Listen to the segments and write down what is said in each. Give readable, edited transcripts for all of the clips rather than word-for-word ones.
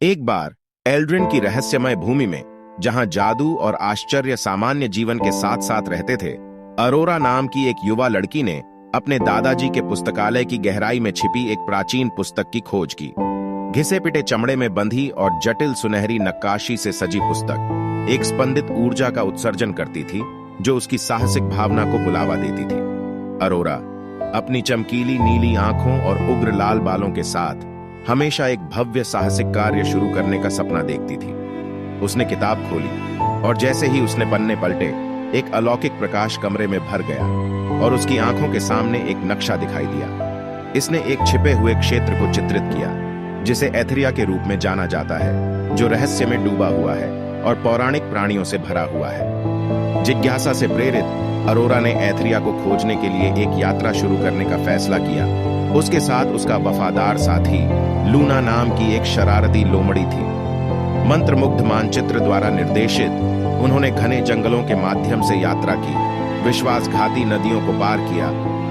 एक बार एल्ड्रिन की रहस्यमय भूमि में, जहां जादू और आश्चर्य सामान्य जीवन के साथ साथ रहते थे, अरोरा नाम की एक युवा लड़की ने अपने दादाजी के पुस्तकालय की गहराई में छिपी एक प्राचीन पुस्तक की खोज की। घिसे पिटे चमड़े में बंधी और जटिल सुनहरी नक्काशी से सजी पुस्तक एक स्पंदित ऊर्जा का उत्सर्जन करती थी, जो उसकी साहसिक भावना को बुलावा देती थी। अरोरा अपनी चमकीली नीली आंखों और उग्र लाल बालों के साथ हमेशा एक भव्य साहसिक कार्य शुरू करने का सपना देखती थी। उसने किताब खोली और जैसे ही उसने पन्ने पलटे, एक अलौकिक प्रकाश कमरे में भर गया और उसकी आंखों के सामने एक नक्शा दिखाई दिया। इसने एक छिपे हुए क्षेत्र को चित्रित किया, जिसे एथेरिया के रूप में जाना जाता है, जो रहस्य में डूबा हुआ है और पौराणिक प्राणियों से भरा हुआ है। जिज्ञासा से प्रेरित अरोरा ने एथेरिया को खोजने के लिए एक यात्रा शुरू करने का फैसला किया। उसके साथ उसका वफादार साथी लूना नाम की एक शरारती लोमड़ी थी। मंत्रमुग्ध मानचित्र द्वारा निर्देशित, उन्होंने घने जंगलों के माध्यम से यात्रा की, विश्वासघाती नदियों को पार किया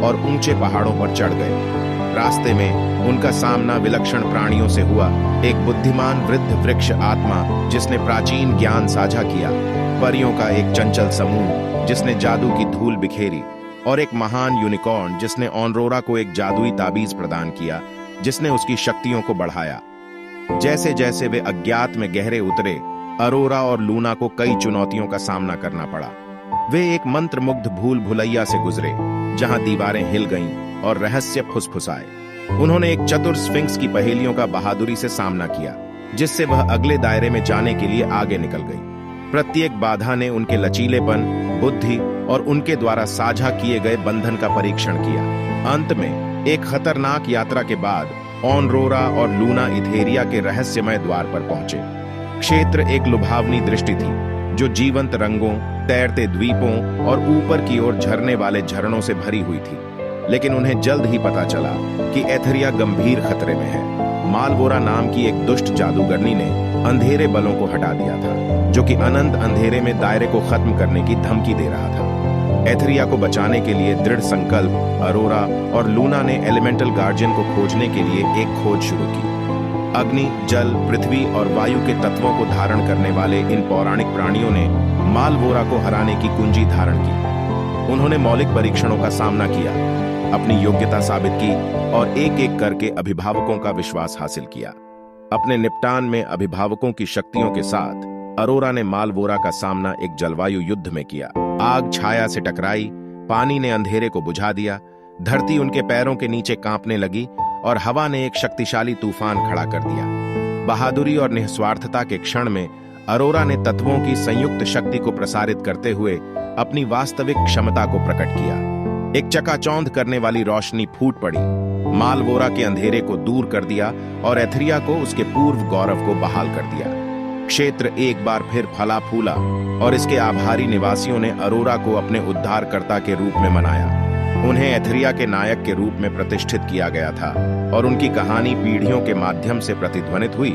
और ऊंचे पहाड़ों पर चढ़ गए। रास्ते में उनका सामना विलक्षण प्राणियों से हुआ, एक बुद्धिमान वृद्ध वृक्ष आत्मा जिसने प्राचीन ज्ञान साझा किया, परियों का एक चंचल समूह जिसने जादू की धूल बिखेरी, और एक महान यूनिकॉर्न जिसने ऑनरोरा को एक जादुई ताबीज प्रदान किया, जिसने उसकी शक्तियों को बढ़ाया। जैसे जैसे वे अज्ञात में गहरे उतरे, अरोरा और लूना को कई चुनौतियों का सामना करना पड़ा। वे एक मंत्रमुग्ध भूल भुलैया से गुजरे, जहां दीवारें हिल गईं और रहस्य फुसफुसाए। उन्होंने एक चतुर स्फिंक्स की पहेलियों का बहादुरी से सामना किया, जिससे वह अगले दायरे में जाने के लिए आगे निकल गई। प्रत्येक बाधा ने उनके लचीलेपन, बुद्धि और उनके द्वारा साझा किए गए बंधन का परीक्षण किया। अंत में एक खतरनाक यात्रा के बाद ऑनरोरा और लूना इथेरिया के रहस्यमय द्वार पर पहुंचे। क्षेत्र एक लुभावनी दृष्टि थी, जो जीवंत रंगों, तैरते द्वीपों और ऊपर की ओर झरने वाले झरनों से भरी हुई थी। लेकिन उन्हें जल्द ही पता चला कि एथेरिया गंभीर खतरे में है। मालवोरा नाम की एक दुष्ट जादूगरनी ने अंधेरे बलों को हटा दिया था, जो कि अनंत अंधेरे में दायरे को खत्म करने की धमकी दे रहा था। एथेरिया को बचाने के लिए दृढ़ संकल्प अरोरा और लूना ने एलिमेंटल गार्जियन को खोजने के लिए एक खोज शुरू की। अग्नि, जल, पृथ्वी और वायु के तत्वों को धारण करने वाले इन पौराणिक प्राणियों ने मालवोरा को हराने की कुंजी धारण की। उन्होंने मौलिक परीक्षणों का सामना किया, अपनी योग्यता साबित की और एक एक करके अभिभावकों का विश्वास हासिल किया। अपने निपटान में अभिभावकों की शक्तियों के साथ अरोरा ने मालवोरा का सामना एक जलवायु युद्ध में किया। आग छाया से टकराई, पानी ने अंधेरे को बुझा दिया, धरती उनके पैरों के नीचे कांपने लगी और हवा ने एक शक्तिशाली तूफान खड़ा कर दिया। बहादुरी और निस्वार्थता के क्षण में अरोरा ने तत्वों की संयुक्त शक्ति को प्रसारित करते हुए अपनी वास्तविक क्षमता को प्रकट किया। एक चकाचौंध करने वाली रोशनी फूट पड़ी, मालवोरा के अंधेरे को दूर कर दिया और एथेरिया को उसके पूर्व गौरव को बहाल कर दिया। क्षेत्र एक बार फिर फला फूला और इसके आभारी निवासियों ने अरोरा को अपने उद्धारकर्ता के रूप में मनाया। उन्हें एथेरिया के नायक के रूप में प्रतिष्ठित किया गया था और उनकी कहानी पीढ़ियों के माध्यम से प्रतिध्वनित हुई,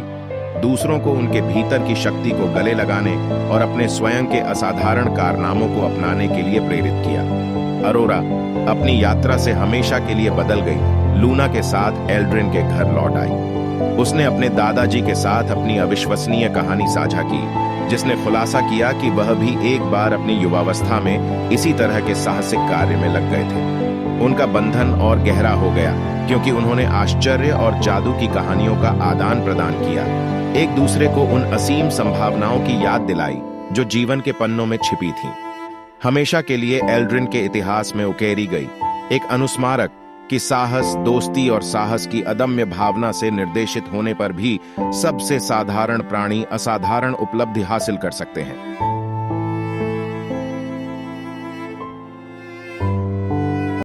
दूसरों को उनके भीतर की शक्ति को गले लगाने और अपने स्वयं के असाधारण कारनामों को अपनाने के लिए प्रेरित किया। अरोरा अपनी यात्रा से हमेशा के लिए बदल गई। लूना के साथ एल्ड्रिन के घर लौट आई। उसने अपने दादाजी के साथ अपनी अविश्वसनीय कहानी साझा की, जिसने खुलासा किया कि वह भी एक बार अपनी युवावस्था में इसी तरह के साहसिक कार्य में लग गए थे। उनका बंधन और गहरा हो गया, क्योंकि उन्होंने आश्चर्य और जादू की कहानियों का आदान प्रदान किया, एक दूसरे को उन असीम संभावनाओं की याद दिलाई जो जीवन के पन्नों में छिपी थीं। हमेशा के लिए एल्ड्रिन के इतिहास में उकेरी गई, एक अनुस्मारक कि साहस, दोस्ती और साहस की अदम्य भावना से निर्देशित होने पर भी सबसे साधारण प्राणी असाधारण उपलब्धि हासिल कर सकते हैं।